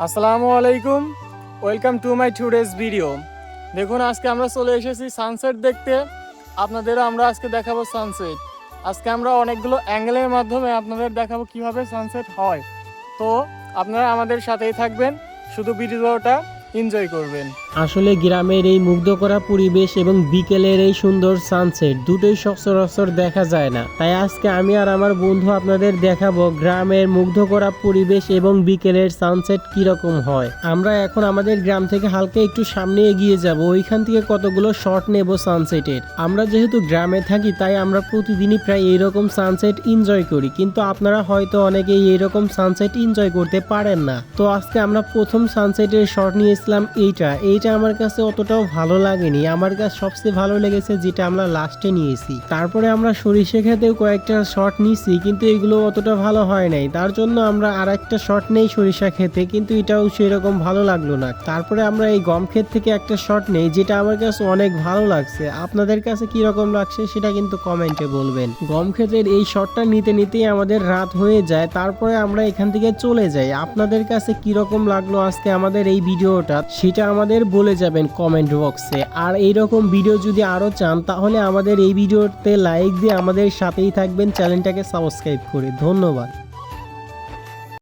আসসালামু আলাইকুম, welcome to my today's video. দেখুন, আজকে আমরা চলে এসেছি সানসেট দেখতে। আপনাদের আমরা আজকে দেখাবো সানসেট। আজকে আমরা অনেকগুলো অ্যাঙ্গেলের মাধ্যমে আপনাদের দেখাবো কিভাবে সানসেট হয়। তো আপনারা আমাদের সাথেই থাকবেন, শুধু ভিডিওটা এনজয় করবেন। আসলে গ্রামের এই মুগ্ধ করা পরিবেশ এবং বিকেলের এই সুন্দর সানসেট দুটোই সচরাচর দেখা যায় না। তাই আজকে আমি আর আমার বন্ধু আপনাদের দেখাবো গ্রামের মুগ্ধ করা পরিবেশ এবং বিকেলের সানসেট কিরকম হয়। আমরা এখন আমাদের গ্রাম থেকে হালকা একটু সামনে এগিয়ে যাব, ওইখান থেকে কতগুলো শট নেব সানসেটের। আমরা যেহেতু গ্রামে থাকি তাই আমরা প্রতিদিনই প্রায় এইরকম সানসেট এনজয় করি, কিন্তু আপনারা হয়তো অনেকেই এইরকম সানসেট এনজয় করতে পারেন না। তো আজকে আমরা প্রথম সানসেটের শট নিয়েছিলাম এইটা আমার কাছে অতটাও ভালো লাগেনি। আমার কাছে সবচেয়ে ভালো লেগেছে যেটা আমরা লাস্টে নিয়েছি। তারপরে আমরা সরিষা খেতেও কয়েকটা শট নিয়েছি, কিন্তু এগুলো অতটা ভালো হয় নাই। তার জন্য আমরা আর একটা শট নেই সরিষা খেতে, কিন্তু এটাও সেরকম ভালো লাগলো না। তারপরে আমরা এই গম ক্ষেত থেকে একটা শট নেই, যেটা আমার কাছে অনেক ভালো লাগছে। আপনাদের কাছে কি রকম লাগছে সেটা কিন্তু কমেন্টে বলবেন। গম ক্ষেতের এই শটটা নিতে নিতেই আমাদের রাত হয়ে যায়। তারপরে আমরা এখান থেকে চলে যাই। আপনাদের কাছে কি রকম লাগলো আজকে আমাদের এই ভিডিওটা সেটা আমাদের বলে যাবেন কমেন্ট বক্সে। আর এইরকম ভিডিও যদি আরো চান তাহলে আমাদের এই ভিডিওতে লাইক দিয়ে আমাদের সাথেই থাকবেন, চ্যানেলটাকে সাবস্ক্রাইব করে। ধন্যবাদ।